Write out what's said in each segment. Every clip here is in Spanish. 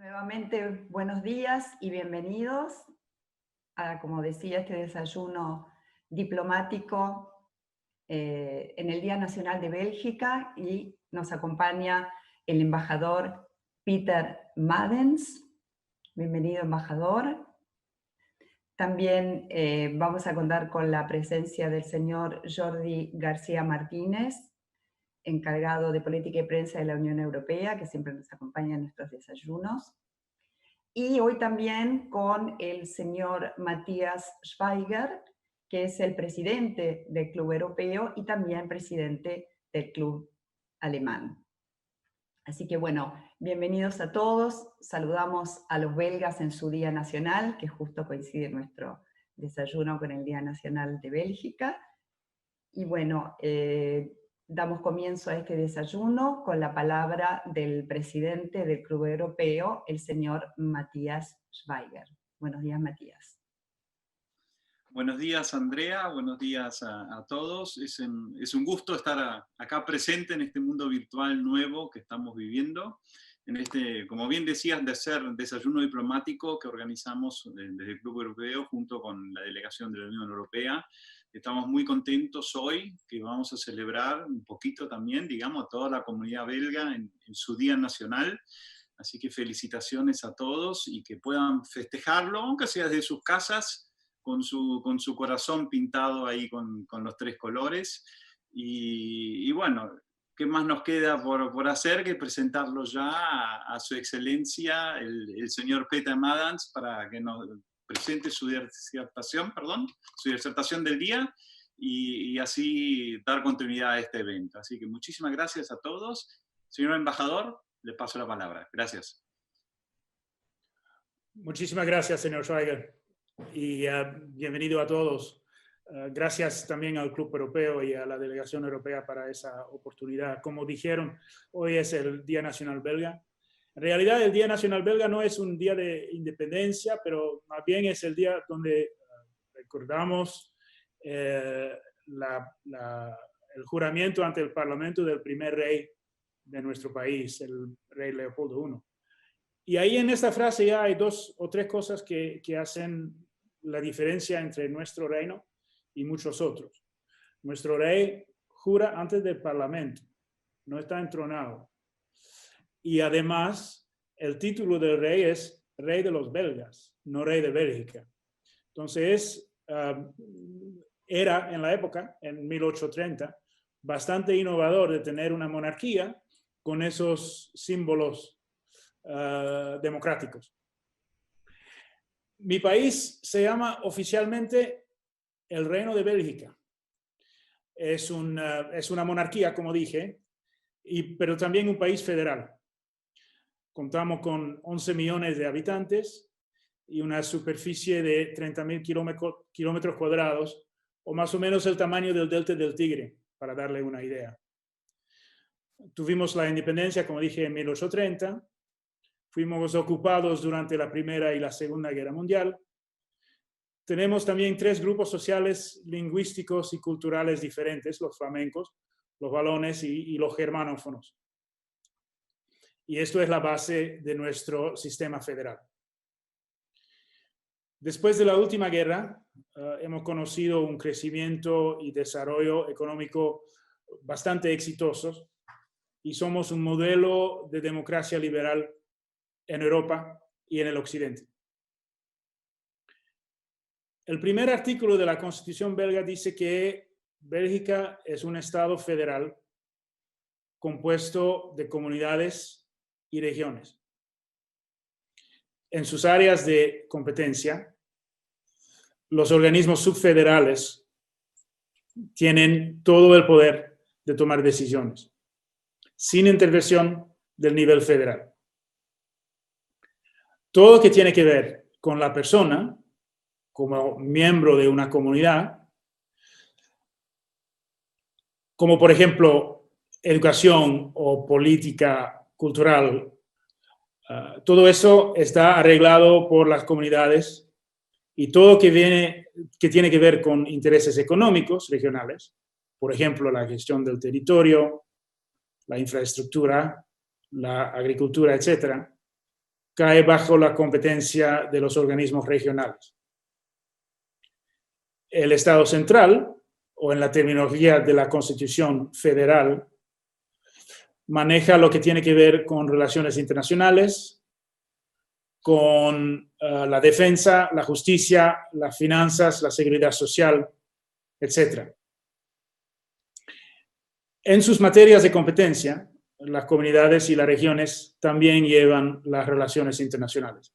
Nuevamente, buenos días y bienvenidos a, como decía, este desayuno diplomático en el Día Nacional de Bélgica, y nos acompaña el embajador Peter Madens. Bienvenido, embajador. También vamos a contar con la presencia del señor Jordi García Martínez, encargado de Política y Prensa de la Unión Europea, que siempre nos acompaña en nuestros desayunos. Y hoy también con el señor Matthias Schweiger, que es el presidente del Club Europeo y también presidente del Club Alemán. Así que bueno, bienvenidos a todos. Saludamos a los belgas en su Día Nacional, que justo coincide nuestro desayuno con el Día Nacional de Bélgica. Y bueno, damos comienzo a este desayuno con la palabra del presidente del Club Europeo, el señor Matthias Schweiger. Buenos días, Matthias. Buenos días, Andrea. Buenos días a todos. Es un gusto estar acá presente en este mundo virtual nuevo que estamos viviendo. En este, como bien decías, de ser desayuno diplomático que organizamos desde el Club Europeo junto con la delegación de la Unión Europea. Estamos muy contentos hoy que vamos a celebrar un poquito también, digamos, a toda la comunidad belga en su Día Nacional. Así que felicitaciones a todos y que puedan festejarlo, aunque sea desde sus casas, con su corazón pintado ahí con los tres colores. Y bueno, ¿qué más nos queda por hacer que presentarlo ya a su excelencia, el señor Peter Madens, para que nos presente su disertación del día y así dar continuidad a este evento? Así que muchísimas gracias a todos. Señor embajador, le paso la palabra. Gracias. Muchísimas gracias, señor Schweiger. Y bienvenido a todos. Gracias también al Club Europeo y a la Delegación Europea para esa oportunidad. Como dijeron, hoy es el Día Nacional Belga. En realidad, el Día Nacional Belga no es un día de independencia, pero más bien es el día donde recordamos el juramento ante el Parlamento del primer rey de nuestro país, el rey Leopoldo I. Y ahí en esta frase ya hay dos o tres cosas que hacen la diferencia entre nuestro reino y muchos otros. Nuestro rey jura antes del Parlamento, no está entronado. Y además, el título del rey es Rey de los Belgas, no Rey de Bélgica. Entonces, era en la época, en 1830, bastante innovador de tener una monarquía con esos símbolos democráticos. Mi país se llama oficialmente el Reino de Bélgica. Es una monarquía, como dije, pero también un país federal. Contamos con 11 millones de habitantes y una superficie de 30.000 kilómetros cuadrados, o más o menos el tamaño del Delta del Tigre, para darle una idea. Tuvimos la independencia, como dije, en 1830. Fuimos ocupados durante la Primera y la Segunda Guerra Mundial. Tenemos también tres grupos sociales, lingüísticos y culturales diferentes, los flamencos, los valones y los germanófonos. Y esto es la base de nuestro sistema federal. Después de la última guerra, hemos conocido un crecimiento y desarrollo económico bastante exitosos y somos un modelo de democracia liberal en Europa y en el Occidente. El primer artículo de la Constitución belga dice que Bélgica es un estado federal compuesto de comunidades y regiones. En sus áreas de competencia, los organismos subfederales tienen todo el poder de tomar decisiones, sin intervención del nivel federal. Todo lo que tiene que ver con la persona, como miembro de una comunidad, como por ejemplo educación o política cultural, todo eso está arreglado por las comunidades, y todo que tiene que ver con intereses económicos regionales, por ejemplo la gestión del territorio, la infraestructura, la agricultura, etc., cae bajo la competencia de los organismos regionales. El Estado central, o en la terminología de la Constitución Federal, maneja lo que tiene que ver con relaciones internacionales, con la defensa, la justicia, las finanzas, la seguridad social, etc. En sus materias de competencia, las comunidades y las regiones también llevan las relaciones internacionales.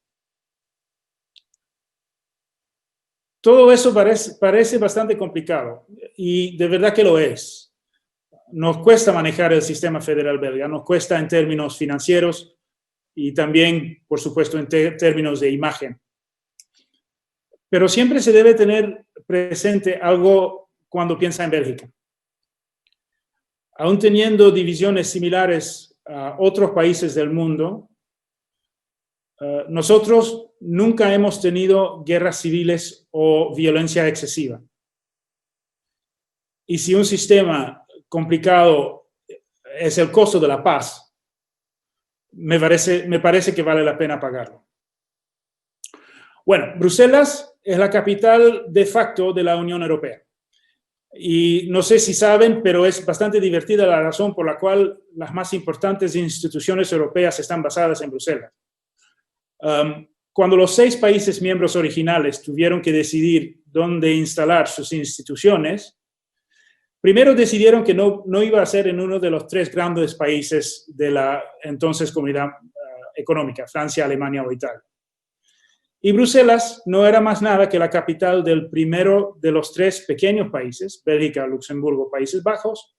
Todo eso parece bastante complicado y de verdad que lo es. Nos cuesta manejar el sistema federal belga, nos cuesta en términos financieros y también, por supuesto, en términos de imagen. Pero siempre se debe tener presente algo cuando piensa en Bélgica. Aún teniendo divisiones similares a otros países del mundo, nosotros nunca hemos tenido guerras civiles o violencia excesiva. Y si un sistema complicado es el costo de la paz, me parece que vale la pena pagarlo. Bueno, Bruselas es la capital de facto de la Unión Europea. Y no sé si saben, pero es bastante divertida la razón por la cual las más importantes instituciones europeas están basadas en Bruselas. Cuando los 6 países miembros originales tuvieron que decidir dónde instalar sus instituciones, primero decidieron que no iba a ser en uno de los 3 grandes países de la entonces Comunidad Económica, Francia, Alemania o Italia. Y Bruselas no era más nada que la capital del primero de los 3 pequeños países, Bélgica, Luxemburgo, Países Bajos,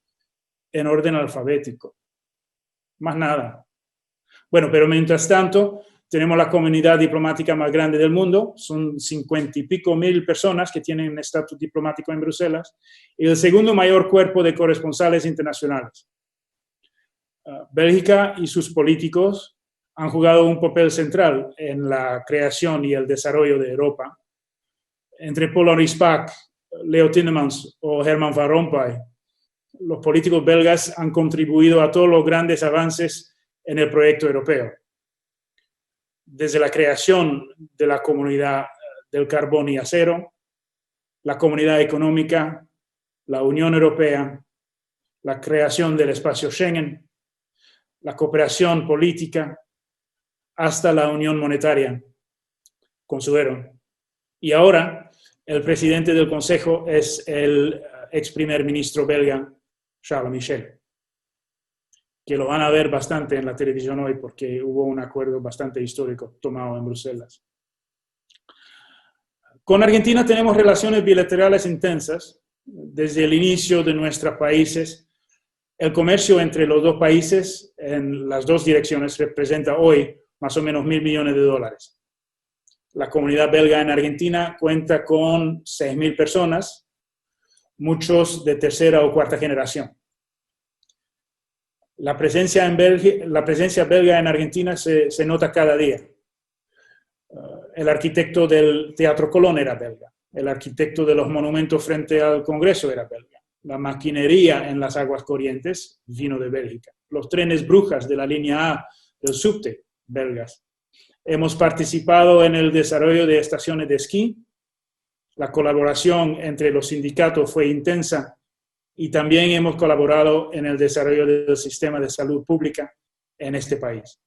en orden alfabético. Más nada. Bueno, pero mientras tanto, tenemos la comunidad diplomática más grande del mundo, son 50 y pico mil personas que tienen estatus diplomático en Bruselas, y el segundo mayor cuerpo de corresponsales internacionales. Bélgica y sus políticos han jugado un papel central en la creación y el desarrollo de Europa. Entre Paul Henri Spaak, Leo Tindemans o Herman Van Rompuy, los políticos belgas han contribuido a todos los grandes avances en el proyecto europeo. Desde la creación de la Comunidad del Carbón y Acero, la Comunidad Económica, la Unión Europea, la creación del espacio Schengen, la cooperación política, hasta la Unión Monetaria con su euro. Y ahora el presidente del Consejo es el ex primer ministro belga, Charles Michel, que lo van a ver bastante en la televisión hoy porque hubo un acuerdo bastante histórico tomado en Bruselas. Con Argentina tenemos relaciones bilaterales intensas. Desde el inicio de nuestros países, el comercio entre los 2 países en las 2 direcciones representa hoy más o menos $1.000 millones. La comunidad belga en Argentina cuenta con 6.000 personas, muchos de tercera o cuarta generación. La presencia belga en Argentina se nota cada día. El arquitecto del Teatro Colón era belga. El arquitecto de los monumentos frente al Congreso era belga. La maquinería en las aguas corrientes vino de Bélgica. Los trenes Brujas de la línea A del subte, belgas. Hemos participado en el desarrollo de estaciones de esquí. La colaboración entre los sindicatos fue intensa y también hemos colaborado en el desarrollo del sistema de salud pública en este país.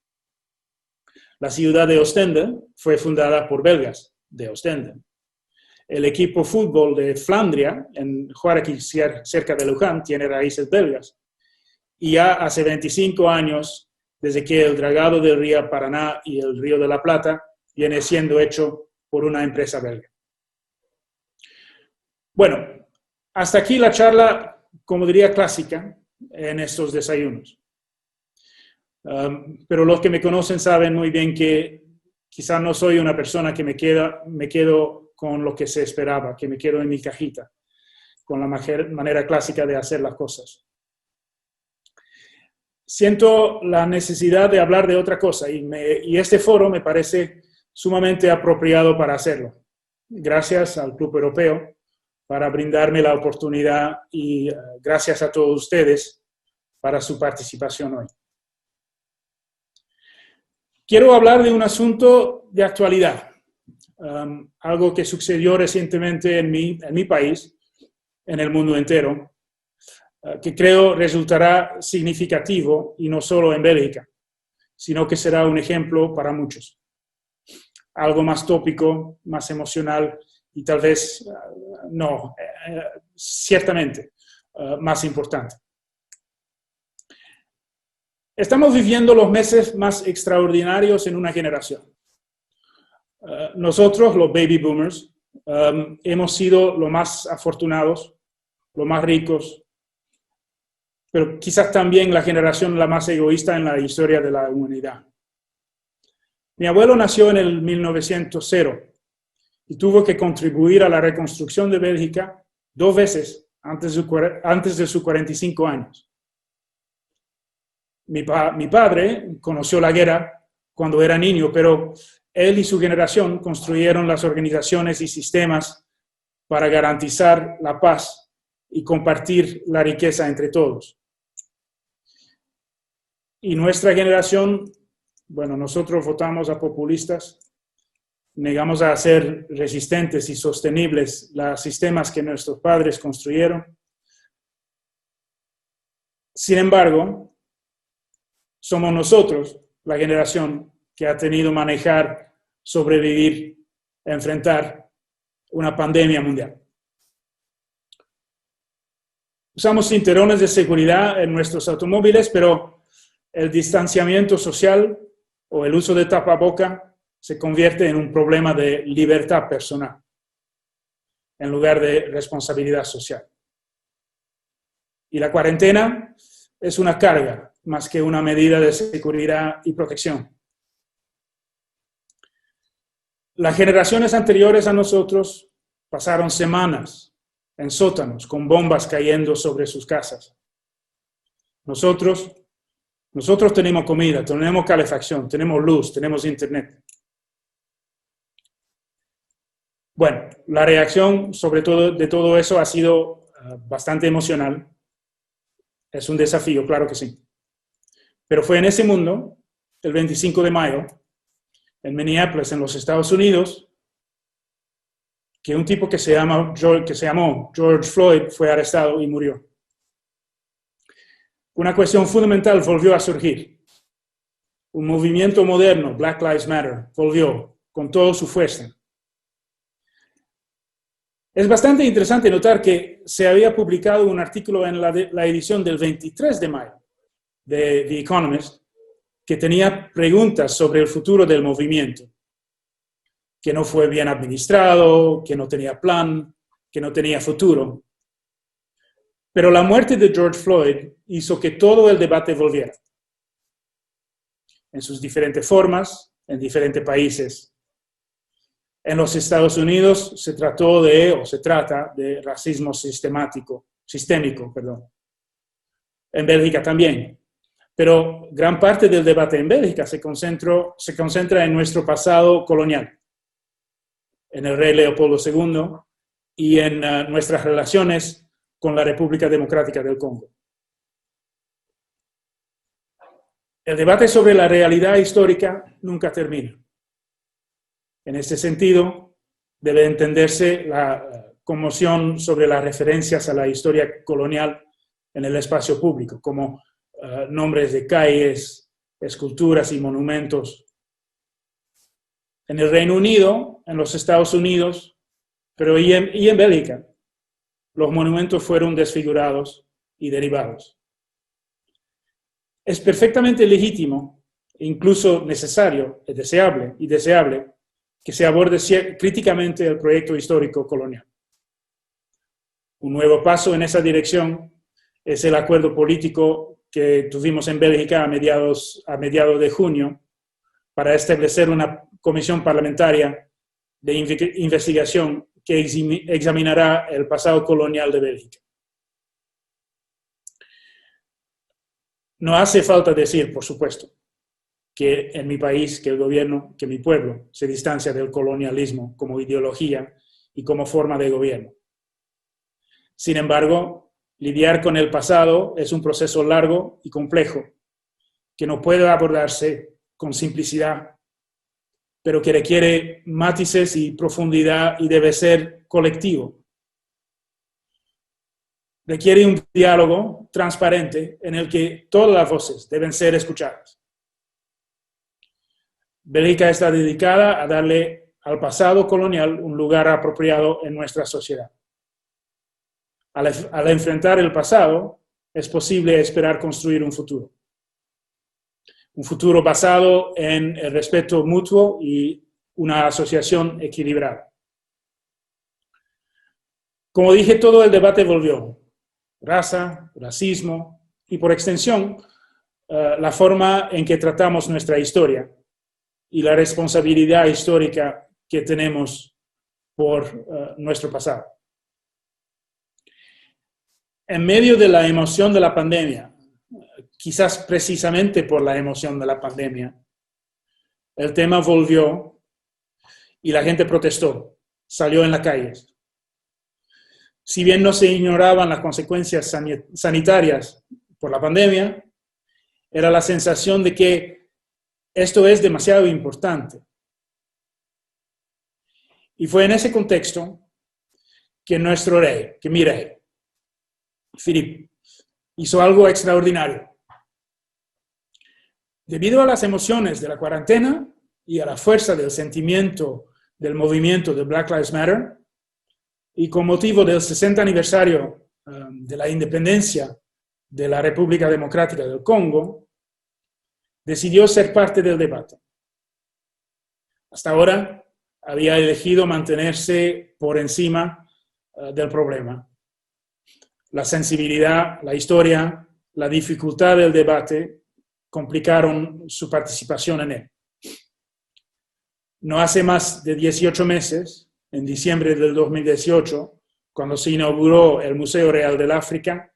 La ciudad de Ostende fue fundada por belgas de Ostende. El equipo fútbol de Flandria, en Juárez, cerca de Luján, tiene raíces belgas. Y ya hace 25 años, desde que el dragado del río Paraná y el río de la Plata viene siendo hecho por una empresa belga. Bueno, hasta aquí la charla, como diría, clásica en estos desayunos. Pero los que me conocen saben muy bien que quizá no soy una persona que me quedo con lo que se esperaba, que me quedo en mi cajita, con la manera clásica de hacer las cosas. Siento la necesidad de hablar de otra cosa y este foro me parece sumamente apropiado para hacerlo. Gracias al Club Europeo para brindarme la oportunidad y gracias a todos ustedes para su participación hoy. quiero hablar de un asunto de actualidad, algo que sucedió recientemente en mi país, en el mundo entero, que creo resultará significativo y no solo en Bélgica, sino que será un ejemplo para muchos. Algo más tópico, más emocional y tal vez, ciertamente más importante. Estamos viviendo los meses más extraordinarios en una generación. Nosotros, los baby boomers, hemos sido los más afortunados, los más ricos, pero quizás también la generación la más egoísta en la historia de la humanidad. Mi abuelo nació en el 1900 y tuvo que contribuir a la reconstrucción de Bélgica 2 veces antes de sus 45 años. Mi padre conoció la guerra cuando era niño, pero él y su generación construyeron las organizaciones y sistemas para garantizar la paz y compartir la riqueza entre todos. Y nuestra generación, bueno, nosotros votamos a populistas, negamos a ser resistentes y sostenibles los sistemas que nuestros padres construyeron. Sin embargo, somos nosotros, la generación que ha tenido que manejar, sobrevivir, enfrentar una pandemia mundial. Usamos cinturones de seguridad en nuestros automóviles, pero el distanciamiento social o el uso de tapaboca se convierte en un problema de libertad personal, en lugar de responsabilidad social. Y la cuarentena es una carga más que una medida de seguridad y protección. Las generaciones anteriores a nosotros pasaron semanas en sótanos con bombas cayendo sobre sus casas. Nosotros tenemos comida, tenemos calefacción, tenemos luz, tenemos internet. Bueno, la reacción sobre todo de todo eso ha sido bastante emocional. Es un desafío, claro que sí. Pero fue en ese mundo, el 25 de mayo, en Minneapolis, en los Estados Unidos, que un tipo que se llamó George Floyd fue arrestado y murió. Una cuestión fundamental volvió a surgir. Un movimiento moderno, Black Lives Matter, volvió con toda su fuerza. Es bastante interesante notar que se había publicado un artículo en la edición del 23 de mayo de The Economist que tenía preguntas sobre el futuro del movimiento, que no fue bien administrado, que no tenía plan, que no tenía futuro. Pero la muerte de George Floyd hizo que todo el debate volviera, en sus diferentes formas, en diferentes países. En los Estados Unidos se trata de racismo sistémico. En Bélgica también. Pero gran parte del debate en Bélgica se concentra en nuestro pasado colonial, en el rey Leopoldo II y en nuestras relaciones con la República Democrática del Congo. El debate sobre la realidad histórica nunca termina. En este sentido, debe entenderse la conmoción sobre las referencias a la historia colonial en el espacio público, como nombres de calles, esculturas y monumentos. En el Reino Unido, en los Estados Unidos, pero y en Bélgica, los monumentos fueron desfigurados y derribados. Es perfectamente legítimo, incluso necesario, y deseable, que se aborde críticamente el proyecto histórico colonial. Un nuevo paso en esa dirección es el acuerdo político que tuvimos en Bélgica a mediados de junio para establecer una comisión parlamentaria de investigación que examinará el pasado colonial de Bélgica. No hace falta decir, por supuesto, que en mi país, que el gobierno, que mi pueblo se distancia del colonialismo como ideología y como forma de gobierno. Sin embargo, lidiar con el pasado es un proceso largo y complejo que no puede abordarse con simplicidad, pero que requiere matices y profundidad y debe ser colectivo. Requiere un diálogo transparente en el que todas las voces deben ser escuchadas. Bélgica está dedicada a darle al pasado colonial un lugar apropiado en nuestra sociedad. Al enfrentar el pasado, es posible esperar construir un futuro. Un futuro basado en el respeto mutuo y una asociación equilibrada. Como dije, todo el debate volvió. Raza, racismo y, por extensión, la forma en que tratamos nuestra historia y la responsabilidad histórica que tenemos por nuestro pasado. En medio de la emoción de la pandemia, quizás precisamente por la emoción de la pandemia, el tema volvió y la gente protestó, salió en las calles. Si bien no se ignoraban las consecuencias sanitarias por la pandemia, era la sensación de que esto es demasiado importante. Y fue en ese contexto que nuestro rey, que mi rey, Philippe, hizo algo extraordinario. Debido a las emociones de la cuarentena y a la fuerza del sentimiento del movimiento de Black Lives Matter, y con motivo del 60 aniversario de la independencia de la República Democrática del Congo, decidió ser parte del debate. Hasta ahora había elegido mantenerse por encima del problema. La sensibilidad, la historia, la dificultad del debate complicaron su participación en él. No hace más de 18 meses, en diciembre del 2018, cuando se inauguró el Museo Real del África,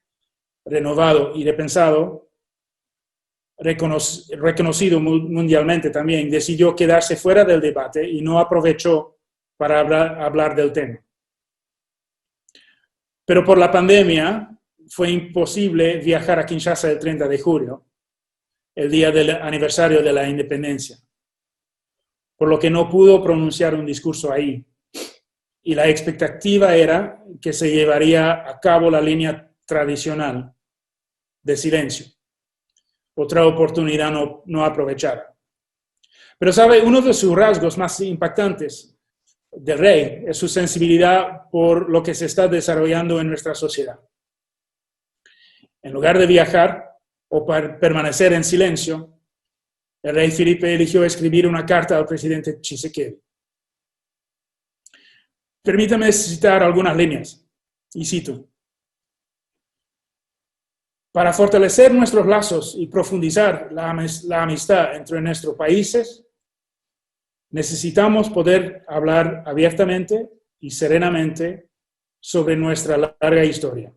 renovado y repensado, reconocido mundialmente también, decidió quedarse fuera del debate y no aprovechó para hablar del tema. Pero por la pandemia fue imposible viajar a Kinshasa el 30 de julio, el día del aniversario de la independencia, por lo que no pudo pronunciar un discurso ahí. Y la expectativa era que se llevaría a cabo la línea tradicional de silencio. Otra oportunidad no aprovechada. Pero, ¿sabe? Uno de sus rasgos más impactantes del rey es su sensibilidad por lo que se está desarrollando en nuestra sociedad. En lugar de viajar o permanecer en silencio, el rey Felipe eligió escribir una carta al presidente Tshisekedi. Permítame citar algunas líneas, y cito: para fortalecer nuestros lazos y profundizar la amistad entre nuestros países, necesitamos poder hablar abiertamente y serenamente sobre nuestra larga historia.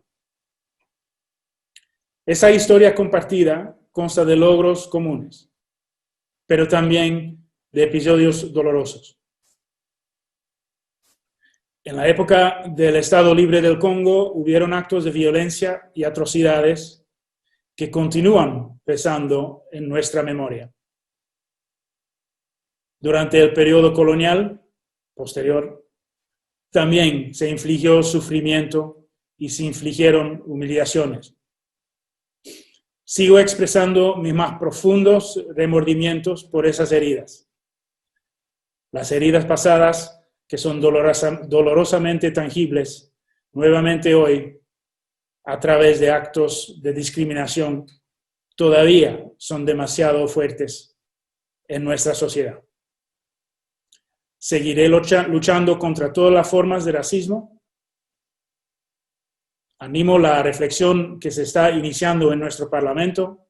Esa historia compartida consta de logros comunes, pero también de episodios dolorosos. En la época del Estado Libre del Congo hubieron actos de violencia y atrocidades que continúan pesando en nuestra memoria. Durante el periodo colonial posterior, también se infligió sufrimiento y se infligieron humillaciones. Sigo expresando mis más profundos remordimientos por esas heridas. Las heridas pasadas, que son dolorosamente tangibles, nuevamente hoy, a través de actos de discriminación, todavía son demasiado fuertes en nuestra sociedad. ¿Seguiré luchando contra todas las formas de racismo? Animo la reflexión que se está iniciando en nuestro Parlamento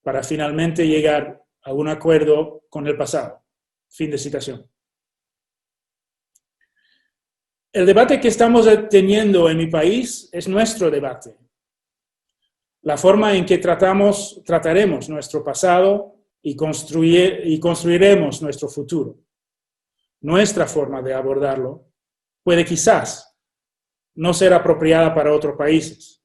para finalmente llegar a un acuerdo con el pasado. Fin de citación. El debate que estamos teniendo en mi país es nuestro debate. La forma en que trataremos nuestro pasado y construiremos nuestro futuro. Nuestra forma de abordarlo puede quizás no ser apropiada para otros países,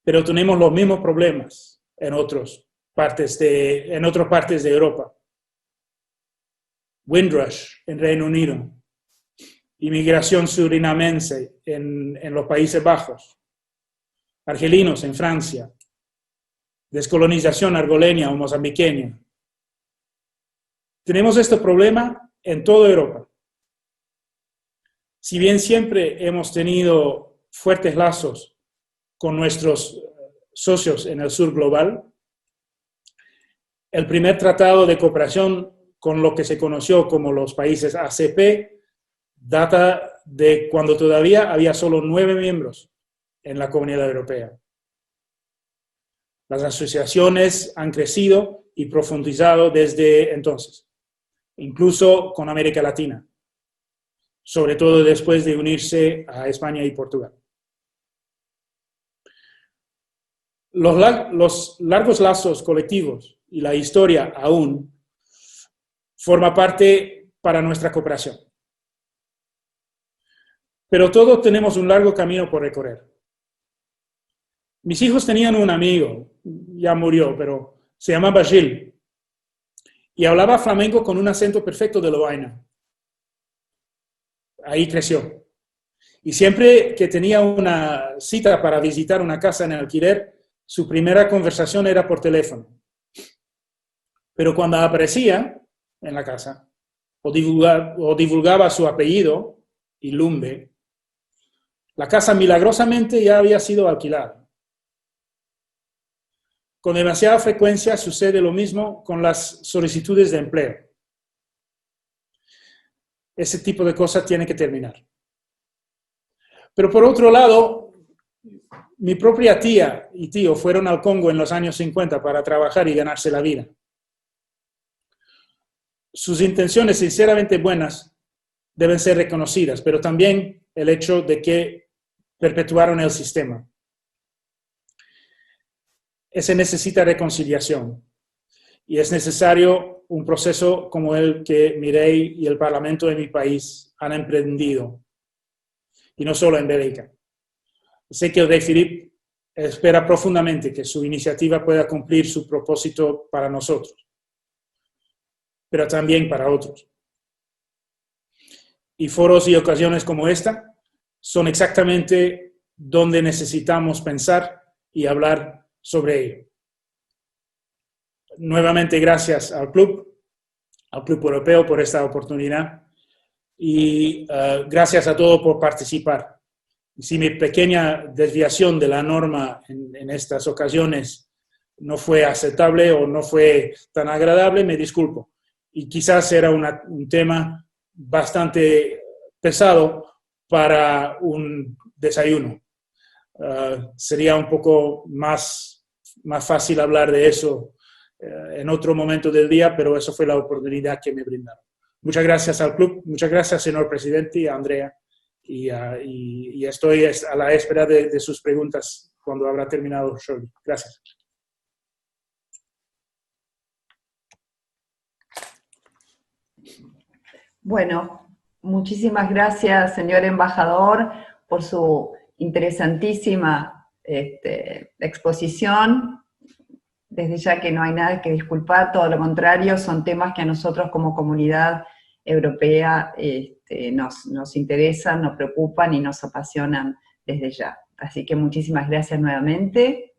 pero tenemos los mismos problemas en otros en otras partes de Europa. Windrush en Reino Unido. Inmigración surinamense en los Países Bajos. Argelinos en Francia. Descolonización argoleña o mozambiqueña. Tenemos este problema en toda Europa. Si bien siempre hemos tenido fuertes lazos con nuestros socios en el sur global, el primer tratado de cooperación con lo que se conoció como los países ACP data de cuando todavía había solo 9 miembros en la Comunidad Europea. Las asociaciones han crecido y profundizado desde entonces, incluso con América Latina, sobre todo después de unirse a España y Portugal. Los largos lazos colectivos y la historia aún forma parte para nuestra cooperación. Pero todos tenemos un largo camino por recorrer. Mis hijos tenían un amigo, ya murió, pero se llamaba Gil, y hablaba flamenco con un acento perfecto de Lovaina. Ahí creció. Y siempre que tenía una cita para visitar una casa en alquiler, su primera conversación era por teléfono. Pero cuando aparecía en la casa o divulgaba su apellido, Ilumbe, la casa milagrosamente ya había sido alquilada. Con demasiada frecuencia sucede lo mismo con las solicitudes de empleo. Ese tipo de cosas tiene que terminar. Pero por otro lado, mi propia tía y tío fueron al Congo en los años 50 para trabajar y ganarse la vida. Sus intenciones sinceramente buenas deben ser reconocidas, pero también el hecho de que perpetuaron el sistema. Se necesita reconciliación y es necesario un proceso como el que Mireille y el Parlamento de mi país han emprendido, y no solo en Bélgica. Sé que Odey Philippe espera profundamente que su iniciativa pueda cumplir su propósito para nosotros, pero también para otros. Y foros y ocasiones como esta son exactamente donde necesitamos pensar y hablar sobre ello. Nuevamente, gracias al Club Europeo por esta oportunidad y gracias a todos por participar. Si mi pequeña desviación de la norma en estas ocasiones no fue aceptable o no fue tan agradable, me disculpo. Y quizás era un tema bastante pesado para un desayuno. Sería un poco más fácil hablar de eso en otro momento del día, pero eso fue la oportunidad que me brindaron. Muchas gracias al club, muchas gracias, señor presidente, y a Andrea, y estoy a la espera de sus preguntas cuando habrá terminado Shirley. Gracias. Bueno, muchísimas gracias, señor embajador, por su interesantísima exposición. Desde ya que no hay nada que disculpar, todo lo contrario, son temas que a nosotros como comunidad europea nos interesan, nos preocupan y nos apasionan desde ya. Así que muchísimas gracias nuevamente.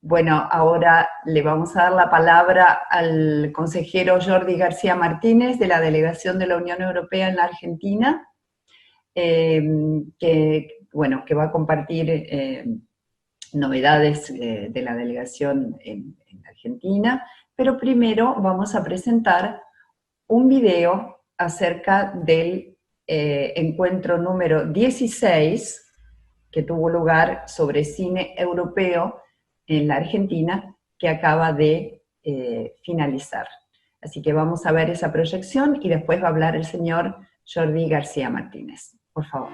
Bueno, ahora le vamos a dar la palabra al consejero Jordi García Martínez de la Delegación de la Unión Europea en la Argentina, que va a compartir novedades de la delegación en Argentina, pero primero vamos a presentar un video acerca del encuentro número 16 que tuvo lugar sobre cine europeo en la Argentina, que acaba de finalizar. Así que vamos a ver esa proyección y después va a hablar el señor Jordi García Martínez. Por favor.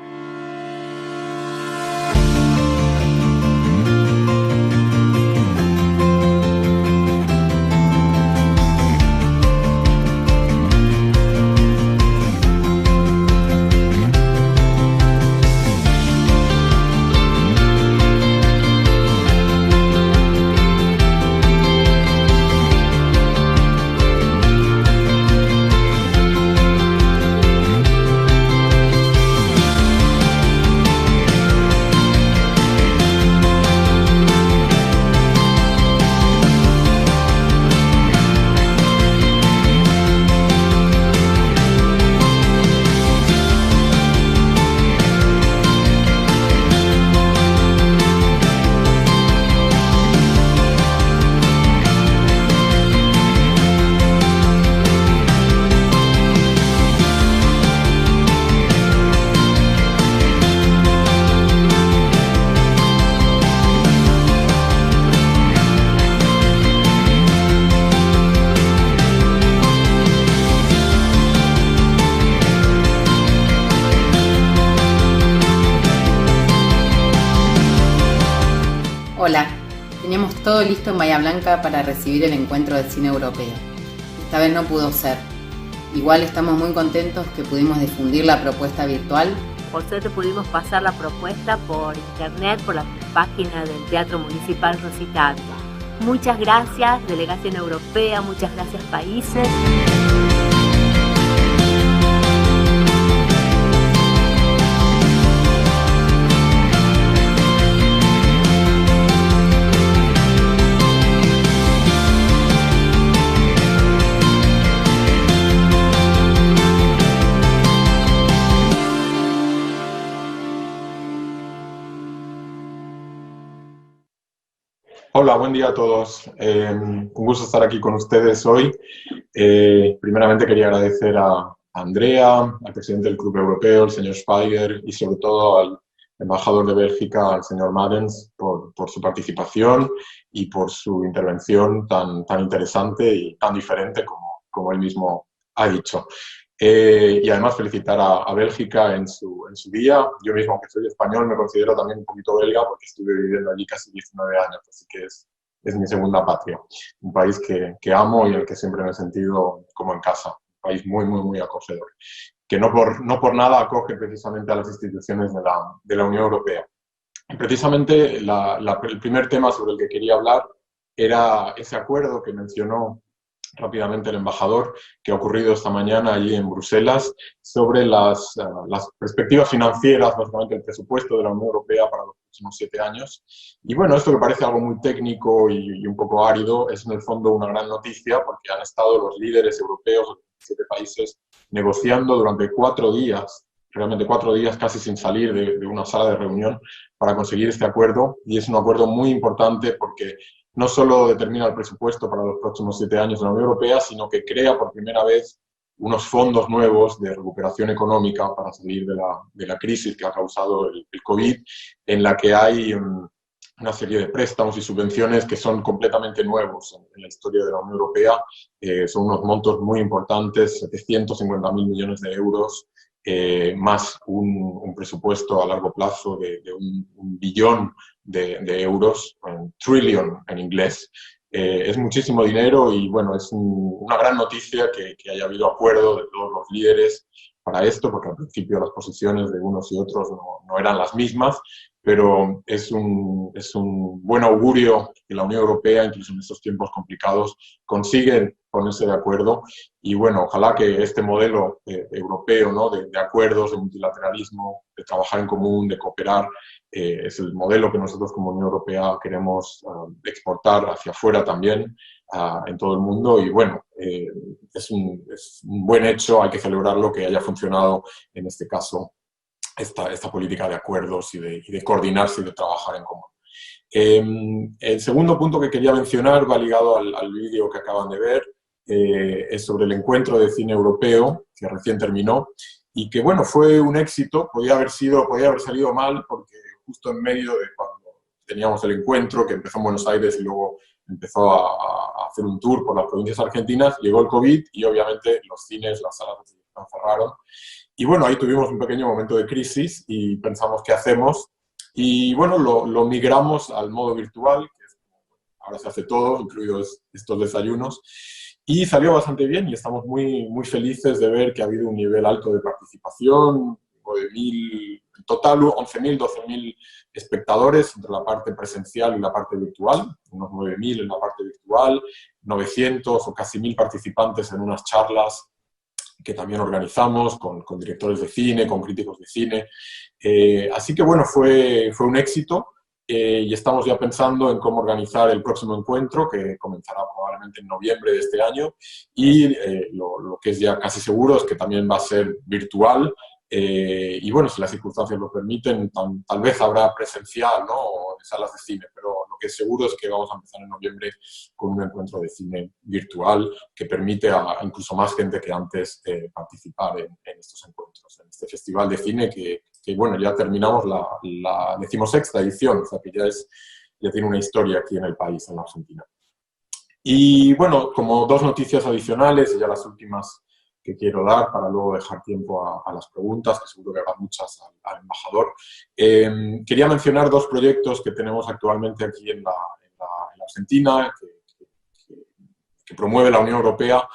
todo listo en Bahía Blanca para recibir el encuentro de cine europeo. Esta vez no pudo ser. Igual estamos muy contentos que pudimos difundir la propuesta virtual. Por suerte pudimos pasar la propuesta por internet, por la página del Teatro Municipal Rosita Ávila. Muchas gracias, Delegación Europea, muchas gracias, países. Hola, buen día a todos. Un gusto estar aquí con ustedes hoy. Primeramente quería agradecer a Andrea, al presidente del Club Europeo, el señor Speiger, y sobre todo al embajador de Bélgica, al señor Madens, por su participación y por su intervención tan interesante y tan diferente como él mismo ha dicho. Y además felicitar a Bélgica en su día. Yo mismo, aunque soy español, me considero también un poquito belga porque estuve viviendo allí casi 19 años, así que es mi segunda patria. Un país que amo y en el que siempre me he sentido como en casa. Un país muy, muy, muy acogedor. Que no por nada acoge precisamente a las instituciones de la Unión Europea. Y precisamente el primer tema sobre el que quería hablar era ese acuerdo que mencionó rápidamente el embajador, que ha ocurrido esta mañana allí en Bruselas, sobre las perspectivas financieras, básicamente el presupuesto de la Unión Europea para los próximos 7 años. Y bueno, esto que parece algo muy técnico y un poco árido, es en el fondo una gran noticia, porque han estado los líderes europeos de 7 países negociando durante 4 días, realmente 4 días casi sin salir de una sala de reunión, para conseguir este acuerdo. Y es un acuerdo muy importante porque no solo determina el presupuesto para los próximos 7 años de la Unión Europea, sino que crea por primera vez unos fondos nuevos de recuperación económica para salir de la crisis que ha causado el COVID, en la que hay una serie de préstamos y subvenciones que son completamente nuevos en la historia de la Unión Europea. Son unos montos muy importantes, 750.000 millones de euros, más un presupuesto a largo plazo de 1 billón de euros, trillion en inglés. Es muchísimo dinero y bueno, es una gran noticia que haya habido acuerdo de todos los líderes para esto, porque al principio las posiciones de unos y otros no eran las mismas, pero es un buen augurio que la Unión Europea, incluso en estos tiempos complicados, consigue ponerse de acuerdo. Y bueno, ojalá que este modelo europeo, ¿no? de acuerdos, de multilateralismo, de trabajar en común, de cooperar, es el modelo que nosotros como Unión Europea queremos exportar hacia afuera también, en todo el mundo. Y bueno, es un buen hecho, hay que celebrarlo, que haya funcionado en este caso esta política de acuerdos y de coordinarse y de trabajar en común. El segundo punto que quería mencionar va ligado al vídeo que acaban de ver, es sobre el encuentro de cine europeo que recién terminó y que bueno, fue un éxito. Podía haber salido mal porque justo en medio de cuando teníamos el encuentro, que empezó en Buenos Aires y luego empezó a hacer un tour por las provincias argentinas, llegó el COVID y obviamente los cines, las salas de cine cerraron. Y bueno, ahí tuvimos un pequeño momento de crisis y pensamos qué hacemos. Y bueno, lo migramos al modo virtual, que ahora se hace todo, incluidos estos desayunos. Y salió bastante bien y estamos muy, muy felices de ver que ha habido un nivel alto de participación, 9.000, en total 11.000, 12.000 espectadores entre la parte presencial y la parte virtual, unos 9.000 en la parte virtual, 900 o casi 1.000 participantes en unas charlas que también organizamos con directores de cine, con críticos de cine. Así que bueno, fue un éxito y estamos ya pensando en cómo organizar el próximo encuentro, que comenzará probablemente en noviembre de este año, y lo que es ya casi seguro es que también va a ser virtual. Y bueno, si las circunstancias lo permiten, tal vez habrá presencial, ¿no? O de salas de cine, pero lo que es seguro es que vamos a empezar en noviembre con un encuentro de cine virtual que permite a incluso más gente que antes participar en estos encuentros, en este festival de cine que bueno, ya terminamos la 16ª edición, o sea que ya tiene una historia aquí en el país, en la Argentina. Y bueno, como 2 noticias adicionales, y ya las últimas que quiero dar para luego dejar tiempo a las preguntas, que seguro que habrá muchas al embajador. Quería mencionar 2 proyectos que tenemos actualmente aquí en la Argentina, que promueve la Unión Europea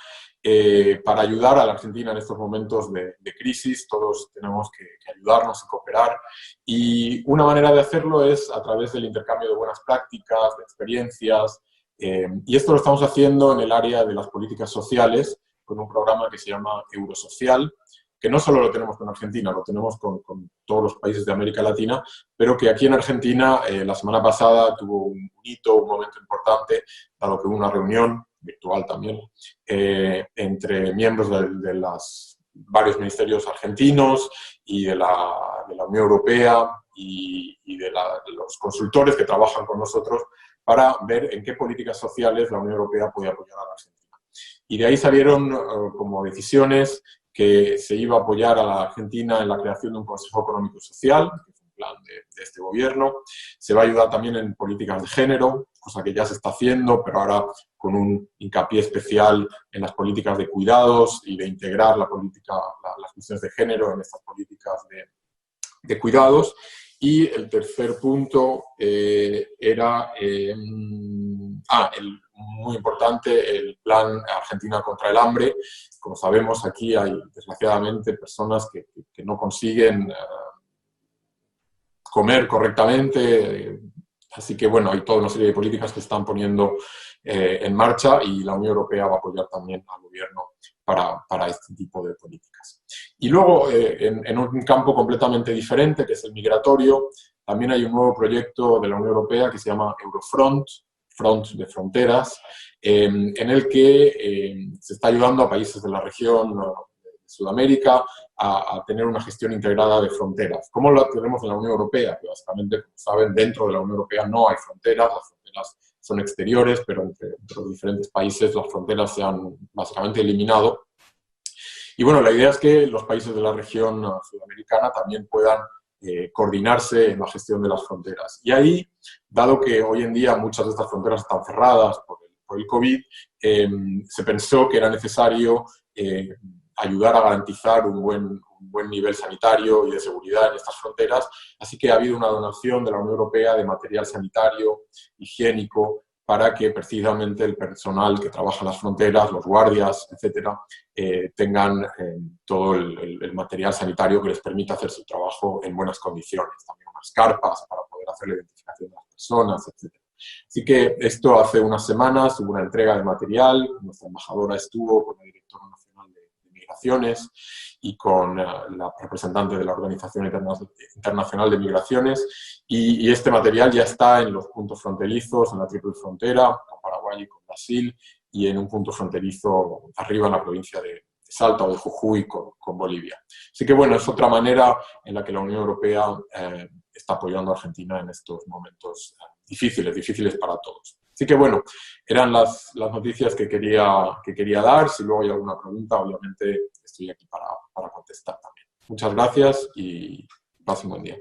para ayudar a la Argentina en estos momentos de crisis. Todos tenemos que ayudarnos y cooperar. Y una manera de hacerlo es a través del intercambio de buenas prácticas, de experiencias. Y esto lo estamos haciendo en el área de las políticas sociales, con un programa que se llama Eurosocial, que no solo lo tenemos con Argentina, lo tenemos con todos los países de América Latina, pero que aquí en Argentina la semana pasada tuvo un hito, un momento importante, dado que hubo una reunión virtual también, entre miembros de los varios ministerios argentinos y de la Unión Europea y de los consultores que trabajan con nosotros para ver en qué políticas sociales la Unión Europea puede apoyar a la Argentina. Y de ahí salieron como decisiones que se iba a apoyar a la Argentina en la creación de un Consejo Económico y Social, que es un plan de este gobierno. Se va a ayudar también en políticas de género, cosa que ya se está haciendo, pero ahora con un hincapié especial en las políticas de cuidados y de integrar las cuestiones de género en estas políticas de cuidados. Y el tercer punto era, muy importante, el plan Argentina contra el hambre. Como sabemos, aquí hay desgraciadamente personas que no consiguen comer correctamente. Así que, bueno, hay toda una serie de políticas que se están poniendo en marcha y la Unión Europea va a apoyar también al gobierno para este tipo de políticas. Y luego, en un campo completamente diferente, que es el migratorio, también hay un nuevo proyecto de la Unión Europea que se llama Eurofront, Front de Fronteras, en el que se está ayudando a países de la región de Sudamérica a tener una gestión integrada de fronteras. ¿Cómo lo tenemos en la Unión Europea? Que básicamente, como saben, dentro de la Unión Europea no hay fronteras, las fronteras son exteriores, pero entre los diferentes países las fronteras se han básicamente eliminado. Y bueno, la idea es que los países de la región sudamericana también puedan coordinarse en la gestión de las fronteras. Y ahí, dado que hoy en día muchas de estas fronteras están cerradas por el COVID, se pensó que era necesario ayudar a garantizar un buen nivel sanitario y de seguridad en estas fronteras. Así que ha habido una donación de la Unión Europea de material sanitario, higiénico, para que precisamente el personal que trabaja en las fronteras, los guardias, etcétera, tengan todo el material sanitario que les permita hacer su trabajo en buenas condiciones. También unas carpas para poder hacer la identificación de las personas, etcétera. Así que esto hace unas semanas hubo una entrega de material, nuestra embajadora estuvo con el director nacional de Migraciones y con la representante de la Organización Internacional de Migraciones, y este material ya está en los puntos fronterizos, en la triple frontera, con Paraguay y con Brasil, y en un punto fronterizo arriba en la provincia de Salta o de Jujuy con Bolivia. Así que bueno, es otra manera en la que la Unión Europea está apoyando a Argentina en estos momentos difíciles para todos. Así que bueno, eran las noticias que quería dar. Si luego hay alguna pregunta, obviamente estoy aquí para contestar también. Muchas gracias y pasen un buen día.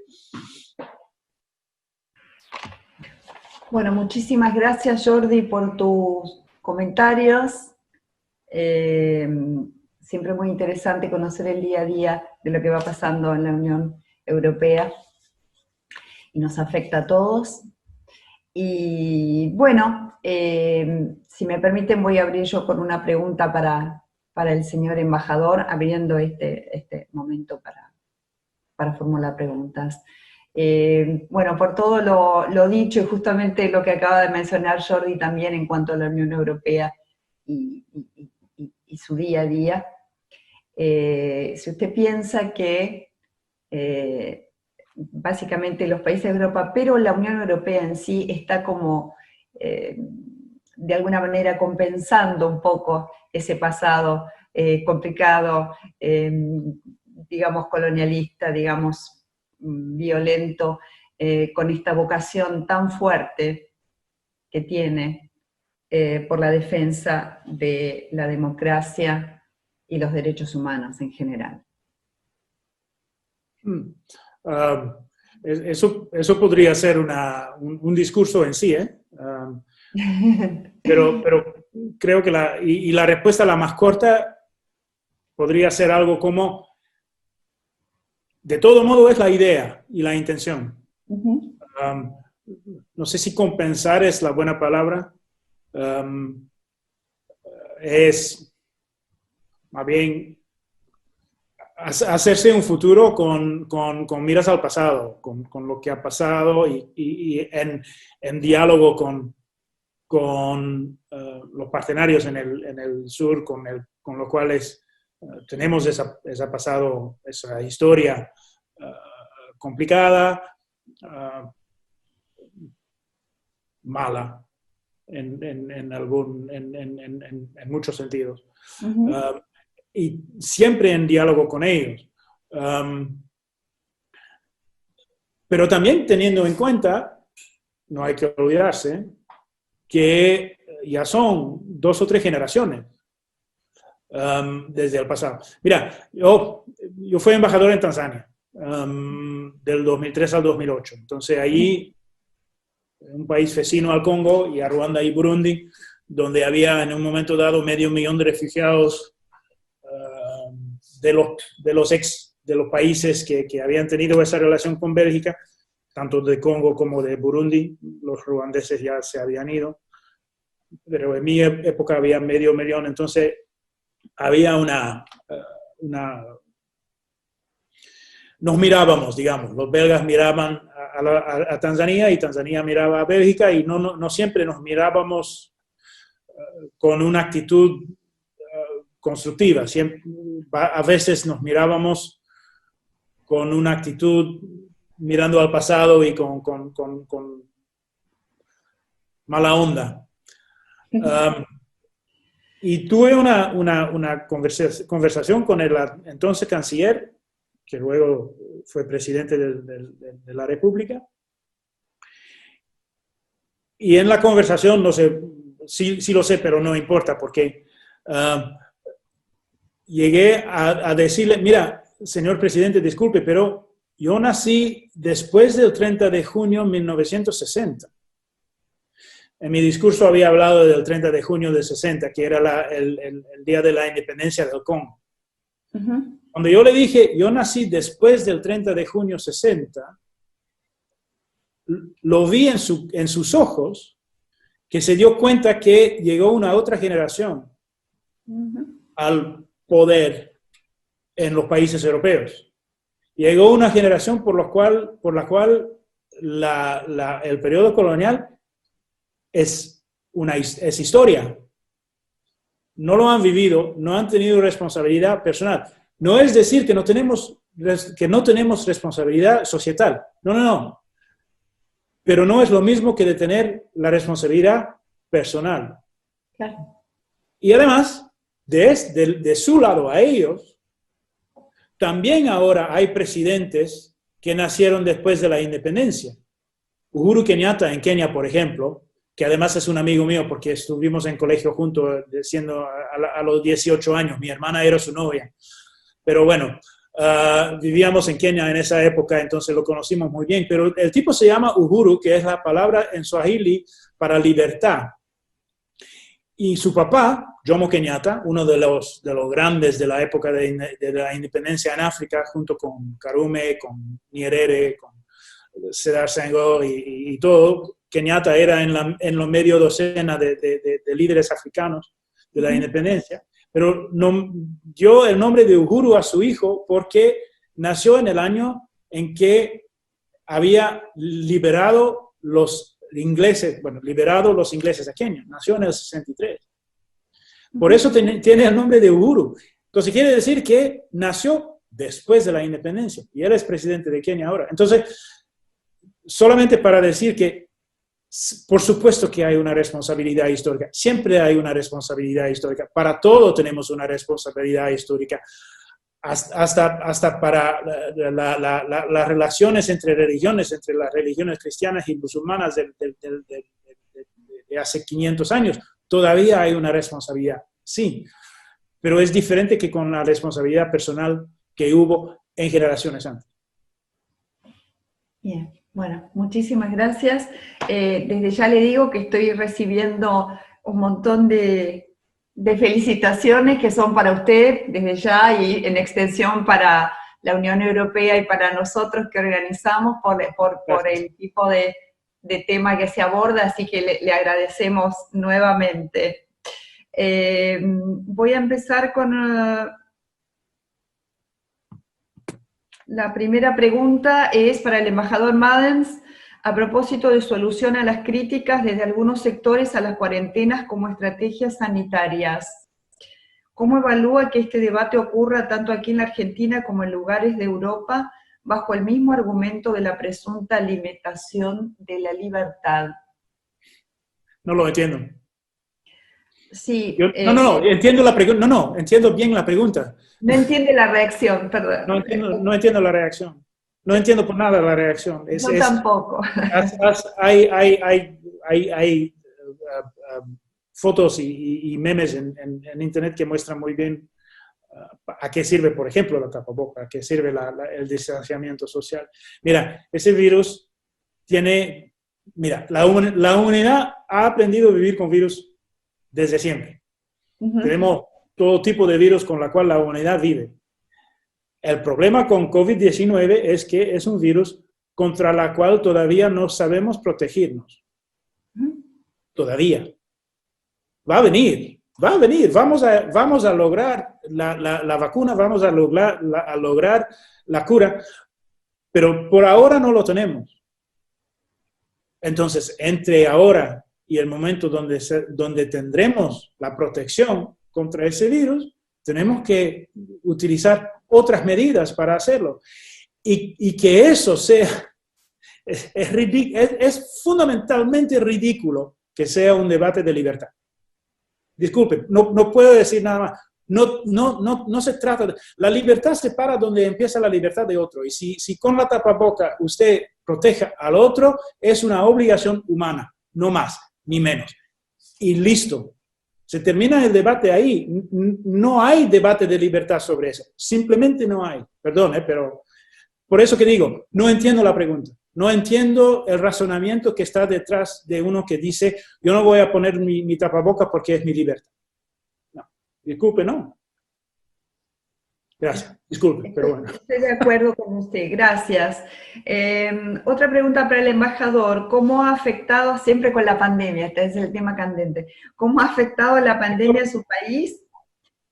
Bueno, muchísimas gracias, Jordi, por tus comentarios. Siempre muy interesante conocer el día a día de lo que va pasando en la Unión Europea y nos afecta a todos. Y bueno, si me permiten voy a abrir yo con una pregunta para el señor embajador, abriendo este momento para formular preguntas. Bueno, por todo lo dicho y justamente lo que acaba de mencionar Jordi también en cuanto a la Unión Europea y su día a día, si usted piensa que básicamente los países de Europa, pero la Unión Europea en sí está como de alguna manera compensando un poco ese pasado complicado, digamos colonialista, digamos violento, con esta vocación tan fuerte que tiene por la defensa de la democracia y los derechos humanos en general. Eso podría ser un discurso en sí, ¿eh? Pero creo que la respuesta, la más corta, podría ser algo como: de todo modo es la idea y la intención. no sé si compensar es la buena palabra, es más bien hacerse un futuro con miras al pasado, con lo que ha pasado y en diálogo con los partenarios en el sur, con los cuales tenemos esa pasado, esa historia complicada, mala en muchos sentidos. Uh-huh. Y siempre en diálogo con ellos. Pero también teniendo en cuenta, no hay que olvidarse, que ya son 2 o 3 generaciones desde el pasado. Mira, yo fui embajador en Tanzania del 2003 al 2008. Entonces ahí, un país vecino al Congo y a Ruanda y Burundi, donde había en un momento dado 500.000 de refugiados de los países que habían tenido esa relación con Bélgica, tanto de Congo como de Burundi. Los ruandeses ya se habían ido, pero en mi época había 500.000, entonces había nos mirábamos, digamos, los belgas miraban a Tanzania y Tanzania miraba a Bélgica y no siempre nos mirábamos con una actitud constructiva. A veces nos mirábamos con una actitud mirando al pasado y con mala onda. Y tuve una conversación con el entonces canciller, que luego fue presidente de la República. Y en la conversación, no sé, sí lo sé, pero no importa, porque llegué a decirle, mira, señor presidente, disculpe, pero yo nací después del 30 de junio de 1960. En mi discurso había hablado del 30 de junio de 60, que era el día de la independencia del Congo. Uh-huh. Cuando yo le dije, yo nací después del 30 de junio 60, lo vi en sus ojos, que se dio cuenta que llegó una otra generación uh-huh. al poder en los países europeos. Llegó una generación por la cual el periodo colonial es historia. No lo han vivido, no han tenido responsabilidad personal. No es decir que no tenemos responsabilidad societal. No. Pero no es lo mismo que de tener la responsabilidad personal. Claro. Y además, de su lado a ellos, también ahora hay presidentes que nacieron después de la independencia. Uhuru Kenyatta en Kenia, por ejemplo, que además es un amigo mío porque estuvimos en colegio juntos siendo a los 18 años. Mi hermana era su novia. Pero bueno, vivíamos en Kenia en esa época, entonces lo conocimos muy bien. Pero el tipo se llama Uhuru, que es la palabra en Swahili para libertad. Y su papá, Jomo Kenyatta, uno de los grandes de la época de la independencia en África, junto con Karume, con Nyerere, con Sédar Senghor y todo. Kenyatta era en los medio docena de líderes africanos de la independencia. Pero dio el nombre de Uhuru a su hijo porque nació en el año en que había liberado los ingleses a Kenia. Nació en el 63. Por eso tiene el nombre de Uhuru. Entonces quiere decir que nació después de la independencia y él es presidente de Kenia ahora. Entonces, solamente para decir que por supuesto que hay una responsabilidad histórica. Siempre hay una responsabilidad histórica. Para todo tenemos una responsabilidad histórica. Hasta para las relaciones entre religiones, entre las religiones cristianas y musulmanas de hace 500 años. Todavía hay una responsabilidad, sí. Pero es diferente que con la responsabilidad personal que hubo en generaciones antes. Bien. Bueno, muchísimas gracias. Desde ya le digo que estoy recibiendo un montón de felicitaciones que son para usted desde ya y en extensión para la Unión Europea y para nosotros que organizamos por el tipo de tema que se aborda, así que le agradecemos nuevamente. Voy a empezar con la primera pregunta, es para el embajador Madens, a propósito de su alusión a las críticas desde algunos sectores a las cuarentenas como estrategias sanitarias. ¿Cómo evalúa que este debate ocurra tanto aquí en la Argentina como en lugares de Europa bajo el mismo argumento de la presunta limitación de la libertad? No lo entiendo. Sí. Entiendo la pregunta. Entiendo bien la pregunta. No entiende la reacción, perdón. No entiendo la reacción. No entiendo por nada la reacción. Yo tampoco. Hay fotos y memes en internet que muestran muy bien a qué sirve, por ejemplo, la tapaboca, a qué sirve el distanciamiento social. Mira, ese virus tiene... Mira, la humanidad ha aprendido a vivir con virus desde siempre. Tenemos todo tipo de virus con la cual la humanidad vive. El problema con COVID-19 es que es un virus contra la cual todavía no sabemos protegernos. Todavía. Va a venir. Vamos a lograr la vacuna, vamos a lograr la cura, pero por ahora no lo tenemos. Entonces, entre ahora y el momento donde tendremos la protección contra ese virus, tenemos que utilizar otras medidas para hacerlo. Y que eso sea, es fundamentalmente ridículo que sea un debate de libertad. Disculpen, no puedo decir nada más. No se trata de... La libertad se para donde empieza la libertad de otro. Y si con la tapaboca usted proteja al otro, es una obligación humana, no más ni menos. Y listo. Se termina el debate ahí. No hay debate de libertad sobre eso. Simplemente no hay. Perdón, pero por eso que digo, no entiendo la pregunta. No entiendo el razonamiento que está detrás de uno que dice, yo no voy a poner mi tapaboca porque es mi libertad. No. Disculpe, no. Gracias. Disculpe, pero bueno. Estoy de acuerdo con usted. Gracias. Otra pregunta para el embajador. ¿Cómo ha afectado, siempre con la pandemia, este es el tema candente, cómo ha afectado la pandemia a su país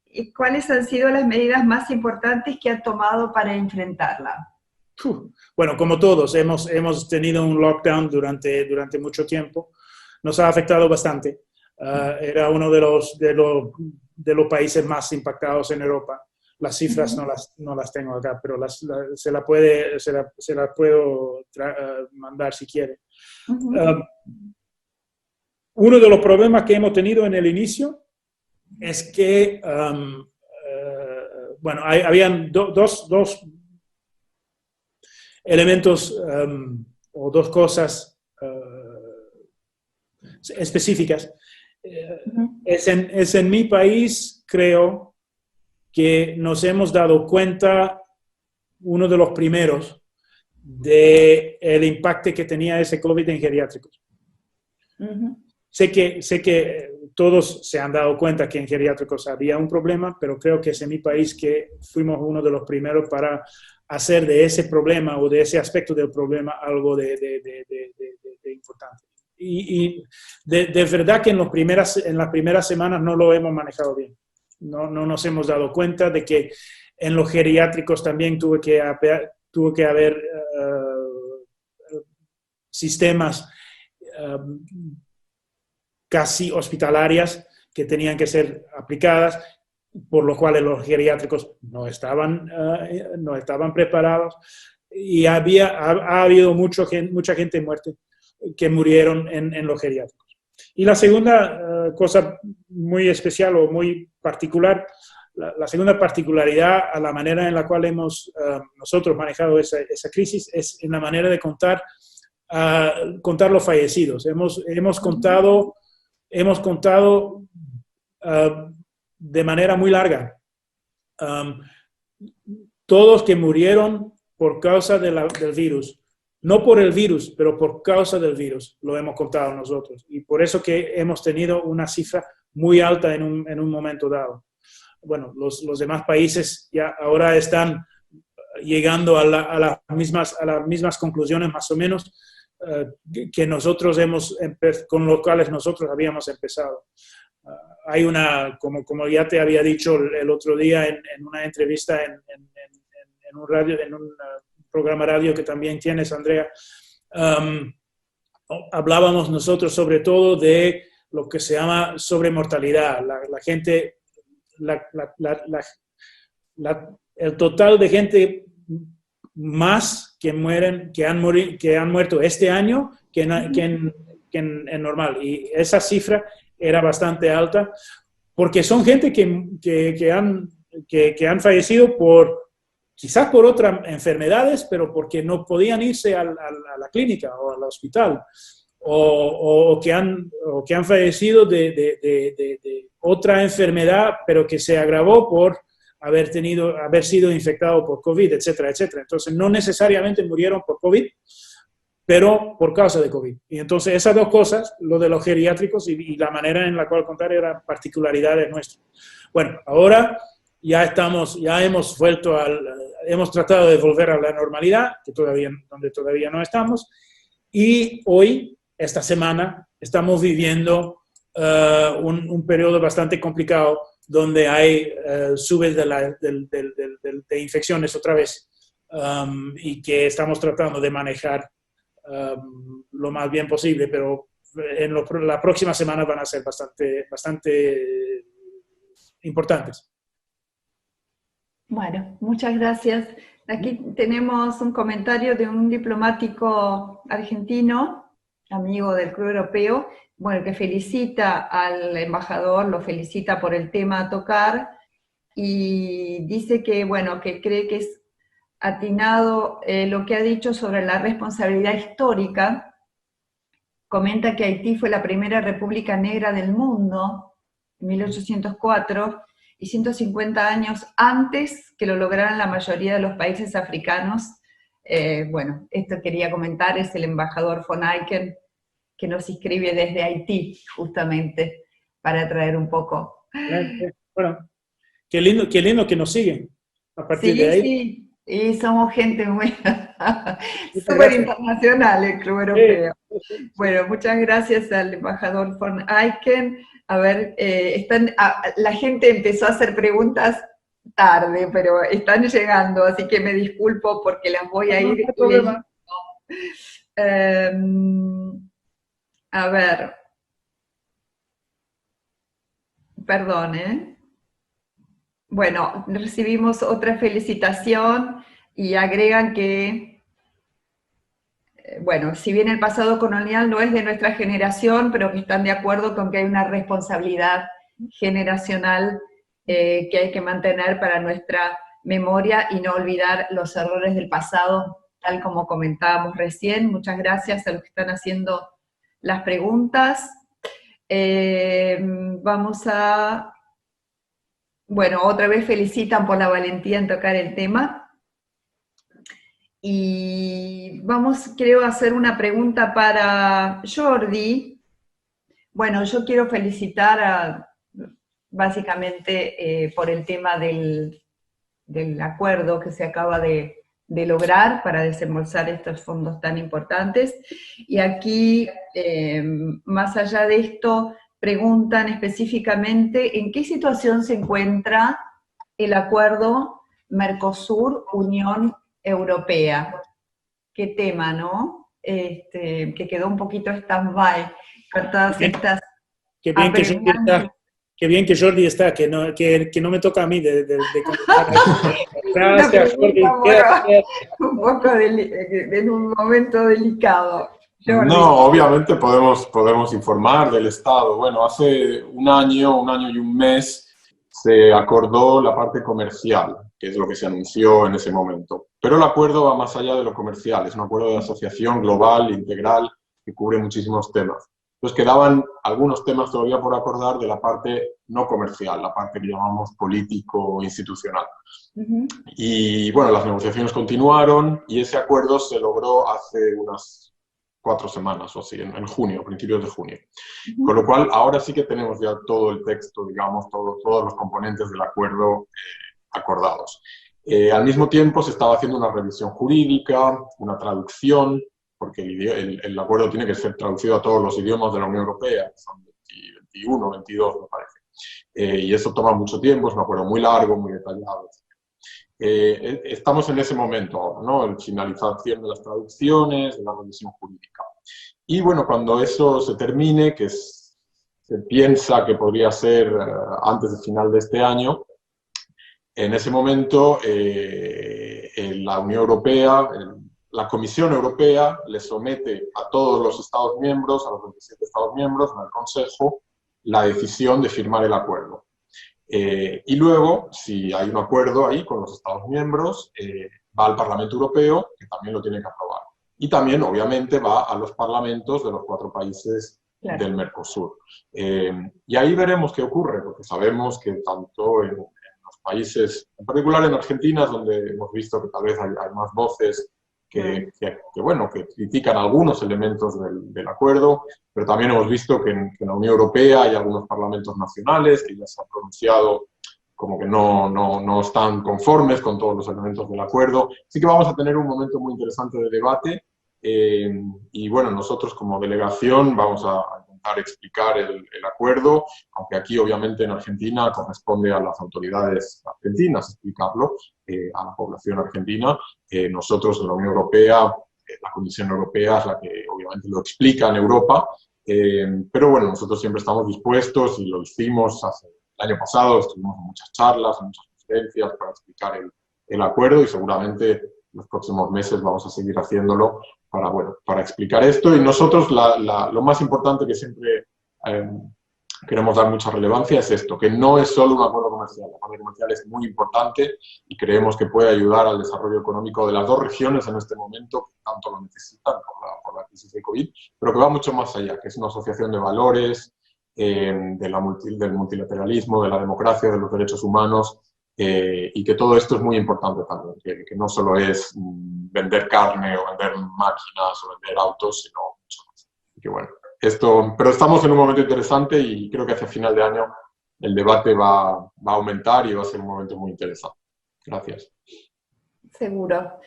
y cuáles han sido las medidas más importantes que ha tomado para enfrentarla? Bueno, como todos, hemos tenido un lockdown durante mucho tiempo. Nos ha afectado bastante. Era uno de los países más impactados en Europa. Las cifras no las tengo acá, pero se la puedo mandar si quiere. Uno de los problemas que hemos tenido en el inicio es que, bueno, habían dos elementos o dos cosas específicas. Es en mi país, creo, que nos hemos dado cuenta, uno de los primeros, del impacto que tenía ese COVID en geriátricos. Sé que todos se han dado cuenta que en geriátricos había un problema, pero creo que es en mi país que fuimos uno de los primeros para hacer de ese problema o de ese aspecto del problema algo de importante. Y de verdad que en las primeras semanas no lo hemos manejado bien. No nos hemos dado cuenta de que en los geriátricos también tuvo que haber sistemas casi hospitalarias que tenían que ser aplicadas, por lo cual los geriátricos no estaban preparados y ha habido mucha gente muerta que murieron en los geriátricos. Y la segunda cosa muy especial o muy particular, la segunda particularidad a la manera en la cual hemos nosotros manejado esa crisis es en la manera de contar los fallecidos. Hemos contado de manera muy larga todos que murieron por causa del virus. No por el virus, pero por causa del virus, lo hemos contado nosotros. Y por eso que hemos tenido una cifra muy alta en un momento dado. Bueno, los demás países ya ahora están llegando a las mismas conclusiones más o menos, que nosotros con los cuales nosotros habíamos empezado. Hay como ya te había dicho el otro día en una entrevista en un programa radio que también tienes, Andrea, hablábamos nosotros sobre todo de lo que se llama sobremortalidad. La gente, el total de gente más que han muerto este año que en normal. Y esa cifra era bastante alta porque son gente que han fallecido quizás por otras enfermedades, pero porque no podían irse a la clínica o al hospital, o que han fallecido de otra enfermedad, pero que se agravó por haber sido infectado por COVID, etcétera, etcétera. Entonces, no necesariamente murieron por COVID, pero por causa de COVID. Y entonces, esas dos cosas, lo de los geriátricos y la manera en la cual contar, eran particularidades nuestras. Bueno, ahora ya hemos tratado de volver a la normalidad, donde todavía no estamos, y hoy, esta semana, estamos viviendo un periodo bastante complicado donde hay subes de infecciones otra vez, y que estamos tratando de manejar lo más bien posible, pero la próxima semana van a ser bastante importantes. Bueno, muchas gracias. Aquí tenemos un comentario de un diplomático argentino, amigo del Club Europeo, bueno, que felicita al embajador, lo felicita por el tema a tocar, y dice que, bueno, que cree que es atinado lo que ha dicho sobre la responsabilidad histórica. Comenta que Haití fue la primera república negra del mundo, en 1804, y 150 años antes que lo lograran la mayoría de los países africanos. Bueno, esto quería comentar, es el embajador von Aiken, que nos escribe desde Haití, justamente, para traer un poco. Bueno, qué lindo que nos siguen a partir de ahí. Sí, y somos gente muy súper internacional, el Club Europeo. Bueno, muchas gracias al embajador von Aiken. A ver, la gente empezó a hacer preguntas tarde, pero están llegando, así que me disculpo porque las voy a ir leyendo. A ver, perdón, ¿eh? Bueno, recibimos otra felicitación y agregan que, bueno, si bien el pasado colonial no es de nuestra generación, pero que están de acuerdo con que hay una responsabilidad generacional que hay que mantener para nuestra memoria y no olvidar los errores del pasado, tal como comentábamos recién. Muchas gracias a los que están haciendo las preguntas. Vamos a... Bueno, otra vez felicitan por la valentía en tocar el tema. Y vamos, creo, a hacer una pregunta para Jordi. Bueno, yo quiero felicitar básicamente por el tema del acuerdo que se acaba de lograr para desembolsar estos fondos tan importantes. Y aquí, más allá de esto, preguntan específicamente en qué situación se encuentra el acuerdo Mercosur-Unión Europea. Qué tema, ¿no? Que quedó un poquito stand-by con todas estas... Qué bien que Jordi está, que no me toca a mí de Gracias, Jordi. Un poco en un momento delicado. Jordi. No, obviamente podemos informar del estado. Bueno, hace un año y un mes se acordó la parte comercial, que es lo que se anunció en ese momento. Pero el acuerdo va más allá de lo comercial, es un acuerdo de asociación global, integral, que cubre muchísimos temas. Entonces quedaban algunos temas todavía por acordar de la parte no comercial, la parte que llamamos político-institucional. Y bueno, las negociaciones continuaron y ese acuerdo se logró hace unas 4 semanas o así, en junio, principios de junio. Con lo cual, ahora sí que tenemos ya todo el texto, digamos, todos los componentes del acuerdo acordados. Al mismo tiempo se estaba haciendo una revisión jurídica, una traducción, porque el acuerdo tiene que ser traducido a todos los idiomas de la Unión Europea, son 21, 22 me parece, y eso toma mucho tiempo, es un acuerdo muy largo, muy detallado. Estamos en ese momento ahora, ¿no? En finalización de las traducciones, de la revisión jurídica. Y bueno, cuando eso se termine, que se piensa que podría ser antes del final de este año, en ese momento la Unión Europea, la Comisión Europea le somete a todos los Estados miembros, a los 27 Estados miembros, en el Consejo, la decisión de firmar el acuerdo. Y luego, si hay un acuerdo ahí con los Estados miembros, va al Parlamento Europeo, que también lo tiene que aprobar. Y también, obviamente, va a los parlamentos de los 4 países del Mercosur. Y ahí veremos qué ocurre, porque sabemos que tanto en los países, en particular en Argentina, es donde hemos visto que tal vez hay más voces que critican algunos elementos del acuerdo, pero también hemos visto que en la Unión Europea hay algunos parlamentos nacionales que ya se han pronunciado como que no están conformes con todos los elementos del acuerdo. Así que vamos a tener un momento muy interesante de debate y bueno, nosotros como delegación vamos a intentar explicar el acuerdo, aunque aquí obviamente en Argentina corresponde a las autoridades argentinas explicarlo, a la población argentina. Nosotros en la Unión Europea, la Comisión Europea es la que obviamente lo explica en Europa, pero bueno, nosotros siempre estamos dispuestos y lo hicimos el año pasado, estuvimos en muchas charlas, en muchas conferencias para explicar el acuerdo y seguramente en los próximos meses vamos a seguir haciéndolo para explicar esto. Y nosotros lo más importante que siempre queremos dar mucha relevancia es esto, que no es solo un acuerdo comercial. El acuerdo comercial es muy importante y creemos que puede ayudar al desarrollo económico de las 2 regiones en este momento, que tanto lo necesitan por la crisis de COVID, pero que va mucho más allá, que es una asociación de valores, del multilateralismo, de la democracia, de los derechos humanos, y que todo esto es muy importante también, que no solo es vender carne o vender máquinas o vender autos, sino mucho más. Así que bueno, pero estamos en un momento interesante y creo que hacia final de año el debate va a aumentar y va a ser un momento muy interesante. Gracias. Seguro.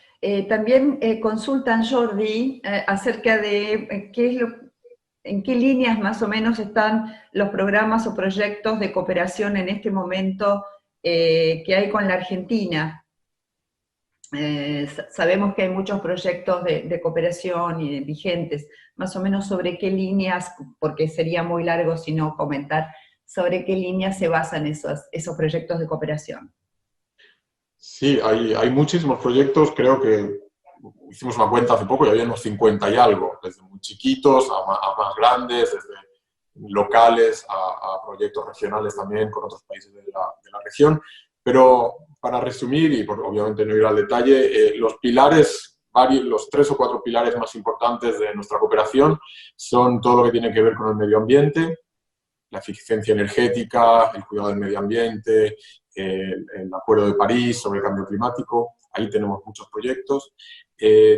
También consultan, Jordi, acerca de en qué líneas más o menos están los programas o proyectos de cooperación en este momento que hay con la Argentina. Sabemos que hay muchos proyectos de cooperación y vigentes, más o menos sobre qué líneas, porque sería muy largo si no comentar, sobre qué líneas se basan esos proyectos de cooperación. Sí, hay muchísimos proyectos, creo que hicimos una cuenta hace poco y había unos 50 y algo, desde muy chiquitos a más grandes, desde locales a proyectos regionales también con otros países de la región. Pero para resumir, y obviamente no ir al detalle, los pilares, los 3 o 4 pilares más importantes de nuestra cooperación son todo lo que tiene que ver con el medio ambiente, la eficiencia energética, el cuidado del medio ambiente, el Acuerdo de París sobre el cambio climático, ahí tenemos muchos proyectos.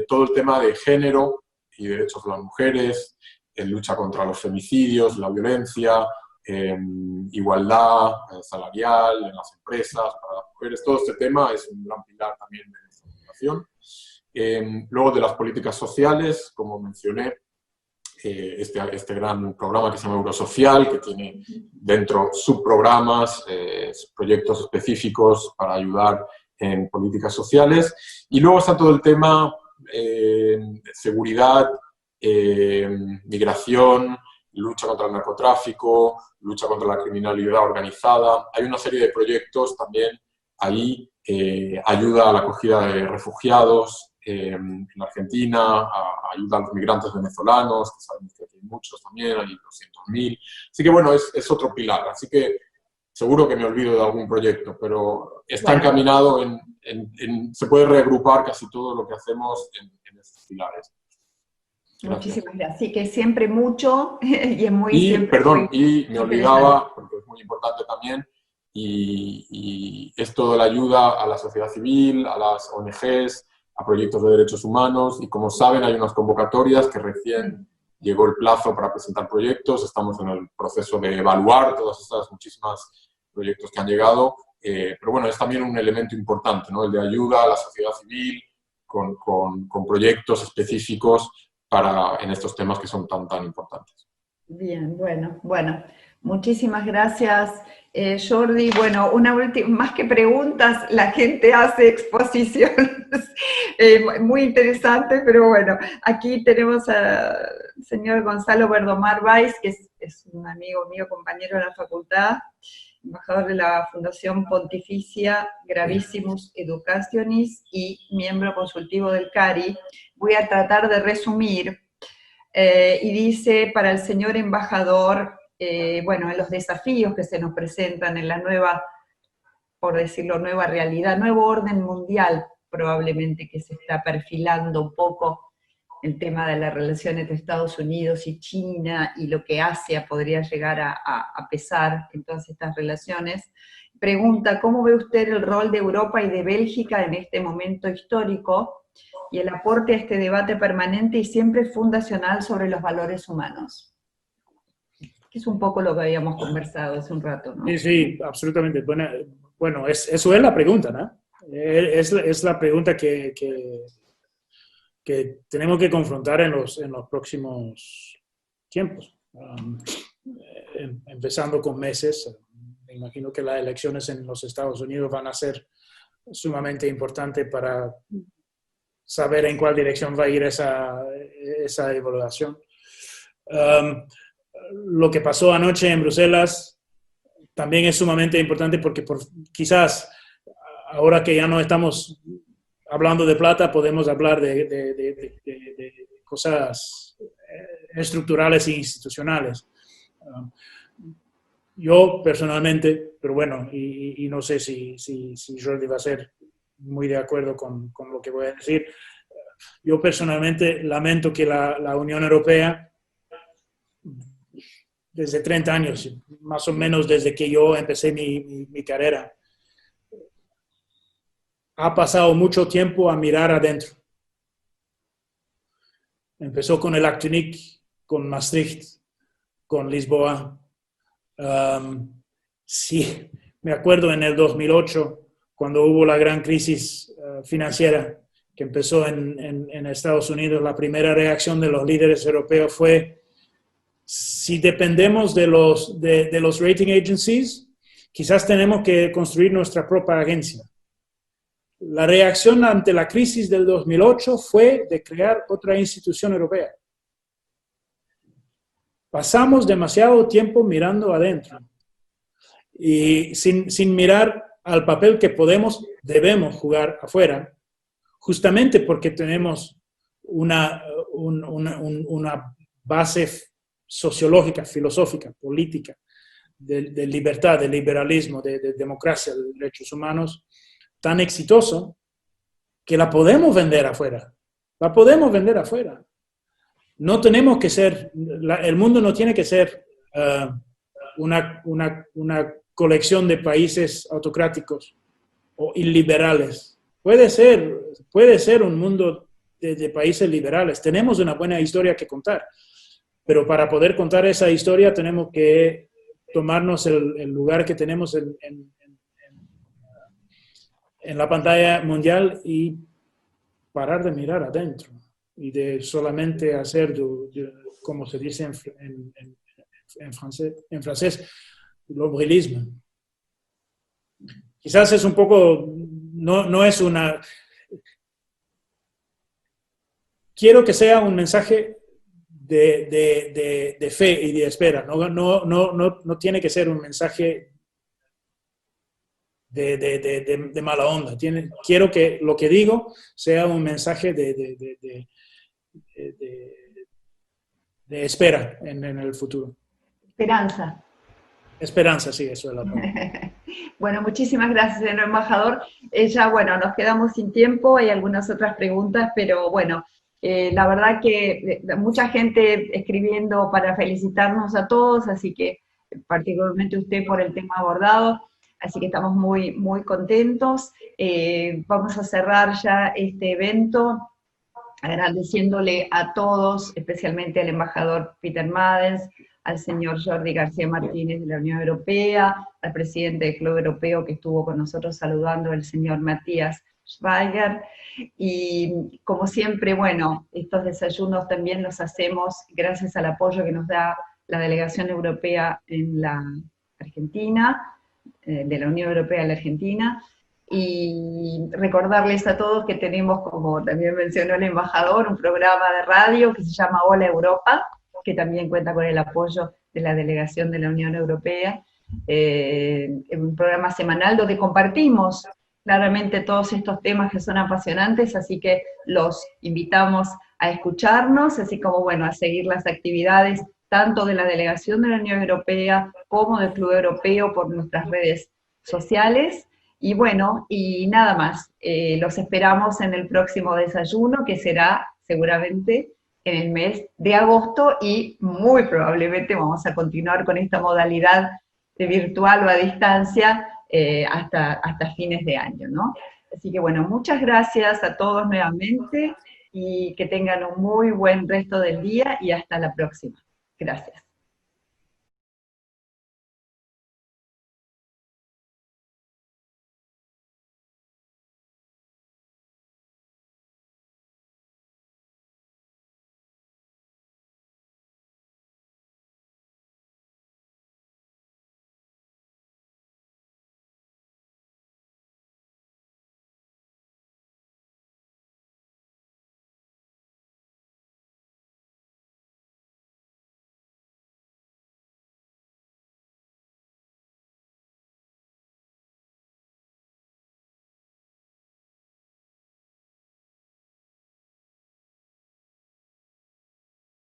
Todo el tema de género y derechos de las mujeres, lucha contra los femicidios, la violencia, igualdad salarial en las empresas para las mujeres, todo este tema es un gran pilar también de nuestra cooperación. Luego de las políticas sociales, como mencioné, este gran programa que se llama Eurosocial, que tiene dentro subprogramas, proyectos específicos para ayudar en políticas sociales. Y luego está todo el tema de seguridad, migración, lucha contra el narcotráfico, lucha contra la criminalidad organizada. Hay una serie de proyectos también ahí, ayuda a la acogida de refugiados en Argentina, ayuda a los migrantes venezolanos, que sabemos que hay muchos también, hay 200.000. Así que bueno, es otro pilar. Así que seguro que me olvido de algún proyecto, pero está encaminado se puede reagrupar casi todo lo que hacemos en esos pilares. Gracias. Muchísimas gracias. Así que siempre mucho y es muy... Y me olvidaba, porque es muy importante también, y es toda la ayuda a la sociedad civil, a las ONGs, a proyectos de derechos humanos, y como saben hay unas convocatorias que recién llegó el plazo para presentar proyectos, estamos en el proceso de evaluar todos estos muchísimos proyectos que han llegado, pero bueno, es también un elemento importante, ¿no? El de ayuda a la sociedad civil con proyectos específicos en estos temas que son tan importantes. Bien, bueno, muchísimas gracias, Jordi. Bueno, una última, más que preguntas, la gente hace exposiciones muy interesantes, pero bueno, aquí tenemos al señor Gonzalo Verdomar Valls, que es un amigo mío, compañero de la facultad, embajador de la Fundación Pontificia Gravissimus Educationis y miembro consultivo del CARI. Voy a tratar de resumir. Y dice, para el señor embajador, bueno, en los desafíos que se nos presentan en la nueva, por decirlo, nueva realidad, nuevo orden mundial, probablemente que se está perfilando un poco el tema de la relación entre Estados Unidos y China y lo que Asia podría llegar a pesar en todas estas relaciones. Pregunta, ¿cómo ve usted el rol de Europa y de Bélgica en este momento histórico y el aporte a este debate permanente y siempre fundacional sobre los valores humanos? Que es un poco lo que habíamos conversado hace un rato, ¿no? Sí, absolutamente. Bueno, eso es la pregunta, ¿no? Es la pregunta que tenemos que confrontar en los próximos tiempos. Empezando con meses, me imagino que las elecciones en los Estados Unidos van a ser sumamente importantes para saber en cuál dirección va a ir esa evaluación. Lo que pasó anoche en Bruselas también es sumamente importante porque quizás ahora que ya no estamos hablando de plata, podemos hablar de cosas estructurales e institucionales. Yo personalmente, pero bueno, y no sé si Jordi va a ser muy de acuerdo con lo que voy a decir. Yo personalmente lamento que la Unión Europea, desde 30 años, más o menos desde que yo empecé mi carrera, ha pasado mucho tiempo a mirar adentro. Empezó con el Acte Unique, con Maastricht, con Lisboa. Sí, me acuerdo en el 2008, cuando hubo la gran crisis financiera que empezó en Estados Unidos, la primera reacción de los líderes europeos fue: si dependemos de los rating agencies, quizás tenemos que construir nuestra propia agencia. La reacción ante la crisis del 2008 fue de crear otra institución europea. Pasamos demasiado tiempo mirando adentro y sin mirar al papel que debemos jugar afuera, justamente porque tenemos una base sociológica, filosófica, política, de libertad, de liberalismo, de democracia, de derechos humanos, tan exitoso que la podemos vender afuera. La podemos vender afuera. No tenemos que ser, el mundo no tiene que ser una colección de países autocráticos o iliberales. Puede ser un mundo de países liberales. Tenemos una buena historia que contar, pero para poder contar esa historia tenemos que tomarnos el lugar que tenemos en la pantalla mundial y parar de mirar adentro y de solamente hacer, como se dice en francés, l'ombrilisme. Quizás es un poco, no es una... Quiero que sea un mensaje de fe y de espera. No tiene que ser un mensaje de mala onda. Quiero que lo que digo sea un mensaje de espera en el futuro. Esperanza. Esperanza, sí, eso es la palabra. Bueno, muchísimas gracias, señor embajador. Bueno, nos quedamos sin tiempo, hay algunas otras preguntas, pero bueno, la verdad que mucha gente escribiendo para felicitarnos a todos, así que particularmente usted por el tema abordado, así que estamos muy, muy contentos. Vamos a cerrar ya este evento agradeciéndole a todos, especialmente al embajador Peter Madens, al señor Jordi García Martínez de la Unión Europea, al presidente del Club Europeo que estuvo con nosotros saludando, el señor Matías Schweiger. Y como siempre, bueno, estos desayunos también los hacemos gracias al apoyo que nos da la delegación europea en la Argentina, de la Unión Europea en la Argentina, y recordarles a todos que tenemos, como también mencionó el embajador, un programa de radio que se llama Hola Europa, que también cuenta con el apoyo de la delegación de la Unión Europea, un programa semanal donde compartimos claramente todos estos temas que son apasionantes, así que los invitamos a escucharnos, así como, bueno, a seguir las actividades tanto de la delegación de la Unión Europea como del Club Europeo por nuestras redes sociales. Y bueno, y nada más, los esperamos en el próximo desayuno, que será seguramente en el mes de agosto, y muy probablemente vamos a continuar con esta modalidad de virtual o a distancia hasta fines de año, ¿no? Así que bueno, muchas gracias a todos nuevamente, y que tengan un muy buen resto del día, y hasta la próxima. Gracias.